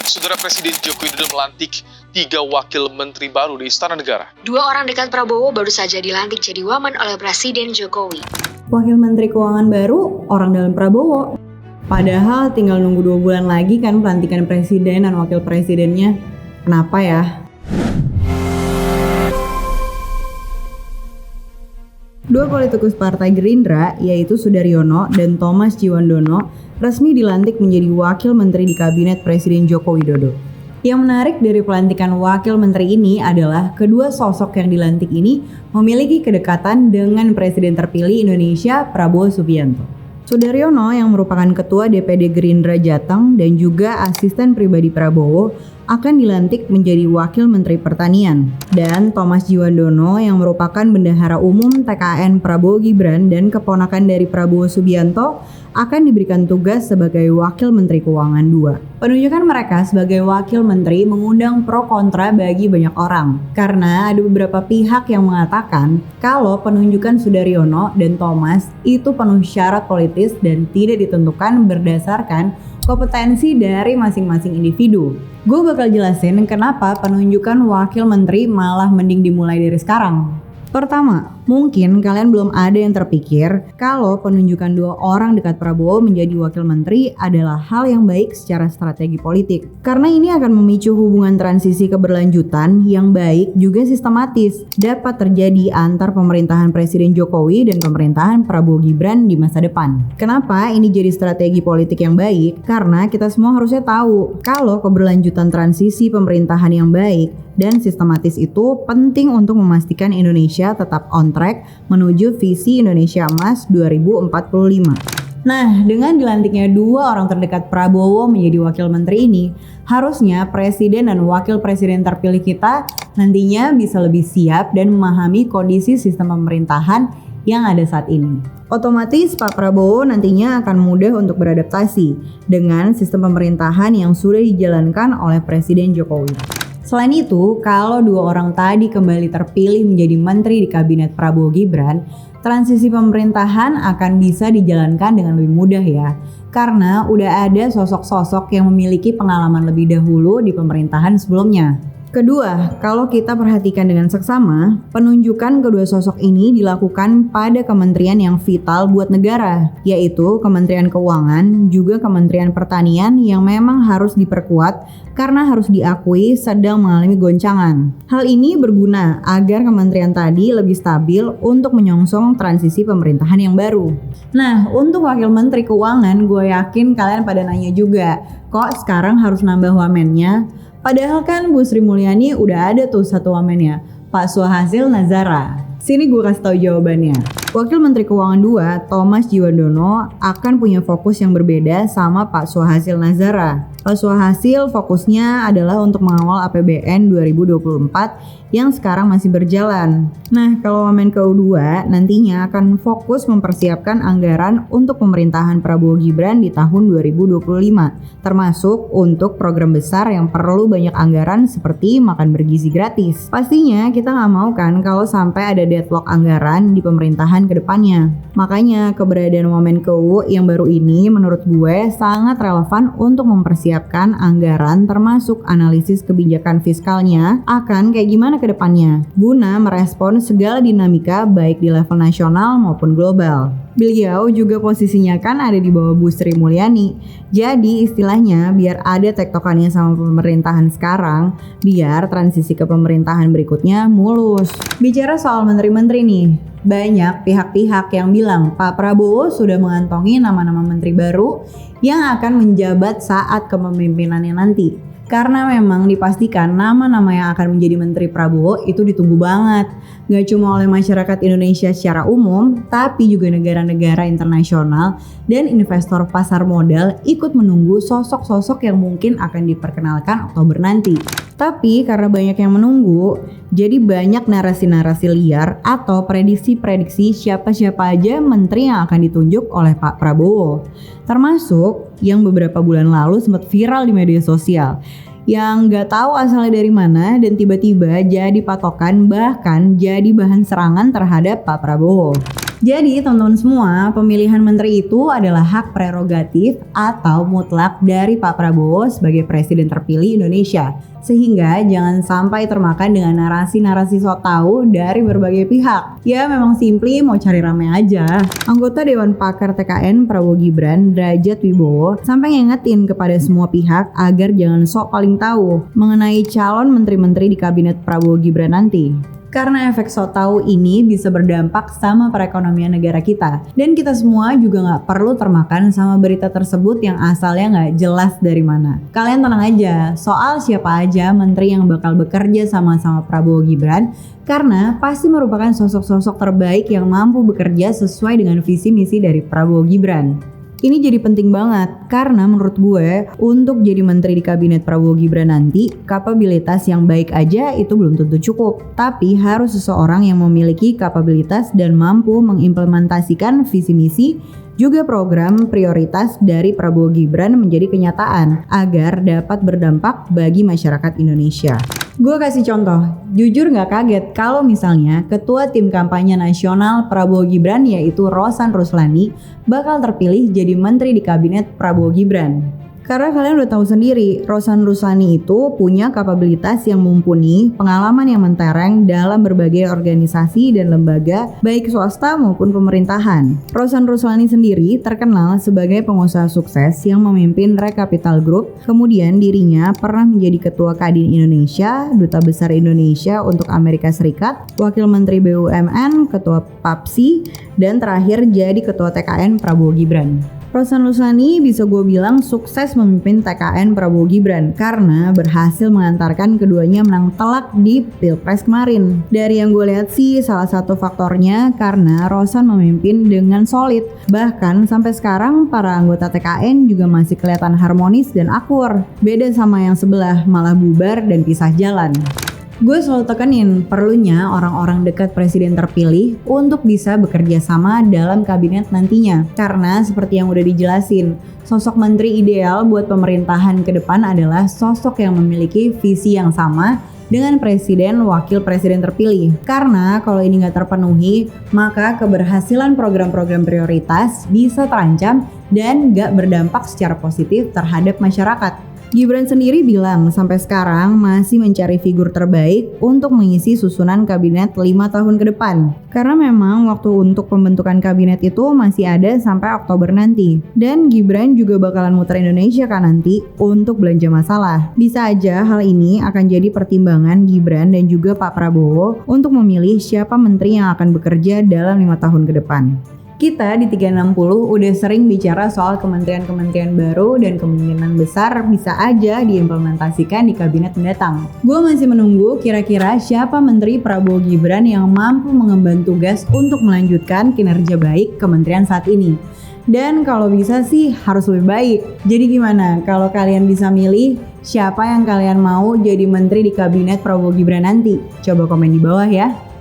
Saudara Presiden Joko Widodo melantik 3 wakil menteri baru di Istana Negara. 2 orang dekat Prabowo baru saja dilantik jadi wamen oleh Presiden Jokowi. Wakil Menteri Keuangan baru, orang dalam Prabowo. Padahal tinggal nunggu 2 bulan lagi kan pelantikan presiden dan wakil presidennya. Kenapa ya? Dua politikus Partai Gerindra, yaitu Sudaryono dan Thomas Ciwandono, resmi dilantik menjadi wakil menteri di Kabinet Presiden Joko Widodo. Yang menarik dari pelantikan wakil menteri ini adalah kedua sosok yang dilantik ini memiliki kedekatan dengan Presiden terpilih Indonesia Prabowo Subianto. Sudaryono yang merupakan Ketua DPD Gerindra Jateng dan juga asisten pribadi Prabowo akan dilantik menjadi Wakil Menteri Pertanian. Dan Thomas Ciwandono yang merupakan Bendahara Umum TKN Prabowo Gibran dan keponakan dari Prabowo Subianto akan diberikan tugas sebagai Wakil Menteri Keuangan 2. Penunjukan mereka sebagai Wakil Menteri mengundang pro kontra bagi banyak orang. Karena ada beberapa pihak yang mengatakan kalau penunjukan Sudaryono dan Thomas itu penuh syarat politis dan tidak ditentukan berdasarkan kompetensi dari masing-masing individu. Gue bakal jelasin kenapa penunjukan wakil menteri malah mending dimulai dari sekarang. Pertama, mungkin kalian belum ada yang terpikir kalau penunjukan 2 orang dekat Prabowo menjadi wakil menteri adalah hal yang baik secara strategi politik. Karena ini akan memicu hubungan transisi keberlanjutan yang baik juga sistematis dapat terjadi antar pemerintahan Presiden Jokowi dan pemerintahan Prabowo Gibran di masa depan. Kenapa ini jadi strategi politik yang baik? Karena kita semua harusnya tahu kalau keberlanjutan transisi pemerintahan yang baik dan sistematis itu penting untuk memastikan Indonesia tetap on track menuju visi Indonesia Emas 2045. Nah, dengan dilantiknya 2 orang terdekat Prabowo menjadi wakil menteri ini, harusnya presiden dan wakil presiden terpilih kita nantinya bisa lebih siap dan memahami kondisi sistem pemerintahan yang ada saat ini. Otomatis Pak Prabowo nantinya akan mudah untuk beradaptasi dengan sistem pemerintahan yang sudah dijalankan oleh Presiden Jokowi. Selain itu, kalau 2 orang tadi kembali terpilih menjadi menteri di kabinet Prabowo Gibran, transisi pemerintahan akan bisa dijalankan dengan lebih mudah ya. Karena udah ada sosok-sosok yang memiliki pengalaman lebih dahulu di pemerintahan sebelumnya. Kedua, kalau kita perhatikan dengan seksama, penunjukan kedua sosok ini dilakukan pada kementerian yang vital buat negara, yaitu Kementerian Keuangan, juga Kementerian Pertanian yang memang harus diperkuat karena harus diakui sedang mengalami goncangan. Hal ini berguna agar kementerian tadi lebih stabil untuk menyongsong transisi pemerintahan yang baru. Nah, untuk Wakil Menteri Keuangan, gue yakin kalian pada nanya juga, kok sekarang harus nambah wamennya? Padahal kan Bu Sri Mulyani udah ada tuh 1 wamennya, Pak Swahasil Nazara. Sini gue kasih tahu jawabannya. Wakil Menteri Keuangan 2, Thomas Ciwandono akan punya fokus yang berbeda sama Pak Swahasil Nazara. Pak Swahasil fokusnya adalah untuk mengawal APBN 2024 yang sekarang masih berjalan. Nah, kalau wamen kedua nantinya akan fokus mempersiapkan anggaran untuk pemerintahan Prabowo Gibran di tahun 2025, termasuk untuk program besar yang perlu banyak anggaran seperti makan bergizi gratis. Pastinya kita nggak mau kan kalau sampai ada deadlock anggaran di pemerintahan ke depannya. Makanya keberadaan Wamenkeu yang baru ini menurut gue sangat relevan untuk mempersiapkan anggaran termasuk analisis kebijakan fiskalnya akan kayak gimana ke depannya guna merespon segala dinamika baik di level nasional maupun global. Beliau juga posisinya kan ada di bawah Bu Sri Mulyani. Jadi istilahnya biar ada tektokannya sama pemerintahan sekarang, biar transisi ke pemerintahan berikutnya mulus. Bicara soal menteri-menteri nih, banyak pihak-pihak yang bilang Pak Prabowo sudah mengantongi nama-nama menteri baru yang akan menjabat saat kepemimpinannya nanti. Karena memang dipastikan nama-nama yang akan menjadi Menteri Prabowo itu ditunggu banget. Gak cuma oleh masyarakat Indonesia secara umum, tapi juga negara-negara internasional dan investor pasar modal ikut menunggu sosok-sosok yang mungkin akan diperkenalkan Oktober nanti. Tapi karena banyak yang menunggu, jadi banyak narasi-narasi liar atau prediksi-prediksi siapa-siapa aja menteri yang akan ditunjuk oleh Pak Prabowo. Termasuk yang beberapa bulan lalu sempat viral di media sosial. Yang gak tahu asalnya dari mana dan tiba-tiba jadi patokan bahkan jadi bahan serangan terhadap Pak Prabowo. Jadi teman-teman semua, pemilihan menteri itu adalah hak prerogatif atau mutlak dari Pak Prabowo sebagai presiden terpilih Indonesia. Sehingga jangan sampai termakan dengan narasi-narasi sok tahu dari berbagai pihak. Ya memang simply mau cari rame aja. Anggota Dewan Pakar TKN Prabowo Gibran, Derajat Wibowo, sampai ngingetin kepada semua pihak agar jangan sok paling tahu mengenai calon menteri-menteri di kabinet Prabowo Gibran nanti. Karena efek sok tahu ini bisa berdampak sama perekonomian negara kita. Dan kita semua juga nggak perlu termakan sama berita tersebut yang asalnya nggak jelas dari mana. Kalian tenang aja, soal siapa aja menteri yang bakal bekerja sama-sama Prabowo Gibran, karena pasti merupakan sosok-sosok terbaik yang mampu bekerja sesuai dengan visi misi dari Prabowo Gibran. Ini jadi penting banget karena menurut gue untuk jadi menteri di kabinet Prabowo Gibran nanti kapabilitas yang baik aja itu belum tentu cukup. Tapi harus seseorang yang memiliki kapabilitas dan mampu mengimplementasikan visi misi juga program prioritas dari Prabowo Gibran menjadi kenyataan agar dapat berdampak bagi masyarakat Indonesia. Gue kasih contoh, jujur gak kaget kalau misalnya Ketua Tim Kampanye Nasional Prabowo Gibran yaitu Rosan Ruslani bakal terpilih jadi menteri di kabinet Prabowo Gibran. Karena kalian udah tahu sendiri, Rosan Ruslani itu punya kapabilitas yang mumpuni, pengalaman yang mentereng dalam berbagai organisasi dan lembaga, baik swasta maupun pemerintahan. Rosan Ruslani sendiri terkenal sebagai pengusaha sukses yang memimpin Rekapital Group, kemudian dirinya pernah menjadi Ketua Kadin Indonesia, Duta Besar Indonesia untuk Amerika Serikat, Wakil Menteri BUMN, Ketua PAPSI, dan terakhir jadi Ketua TKN Prabowo Gibran. Rosan Ruslani bisa gue bilang sukses memimpin TKN Prabowo Gibran karena berhasil mengantarkan keduanya menang telak di Pilpres kemarin. Dari yang gue lihat sih salah satu faktornya karena Rosan memimpin dengan solid. Bahkan sampai sekarang para anggota TKN juga masih kelihatan harmonis dan akur. Beda sama yang sebelah malah bubar dan pisah jalan. Gue selalu tekenin perlunya orang-orang dekat presiden terpilih untuk bisa bekerja sama dalam kabinet nantinya. Karena seperti yang udah dijelasin, sosok menteri ideal buat pemerintahan ke depan adalah sosok yang memiliki visi yang sama dengan presiden wakil presiden terpilih. Karena kalau ini nggak terpenuhi, maka keberhasilan program-program prioritas bisa terancam dan nggak berdampak secara positif terhadap masyarakat. Gibran sendiri bilang sampai sekarang masih mencari figur terbaik untuk mengisi susunan kabinet 5 tahun ke depan. Karena memang waktu untuk pembentukan kabinet itu masih ada sampai Oktober nanti. Dan Gibran juga bakalan muter Indonesia kan nanti untuk belanja masalah. Bisa aja hal ini akan jadi pertimbangan Gibran dan juga Pak Prabowo untuk memilih siapa menteri yang akan bekerja dalam 5 tahun ke depan. Kita di 360 udah sering bicara soal kementerian-kementerian baru dan kemungkinan besar bisa aja diimplementasikan di kabinet mendatang. Gue masih menunggu kira-kira siapa menteri Prabowo Gibran yang mampu mengemban tugas untuk melanjutkan kinerja baik kementerian saat ini. Dan kalau bisa sih harus lebih baik. Jadi gimana kalau kalian bisa milih siapa yang kalian mau jadi menteri di kabinet Prabowo Gibran nanti? Coba komen di bawah ya.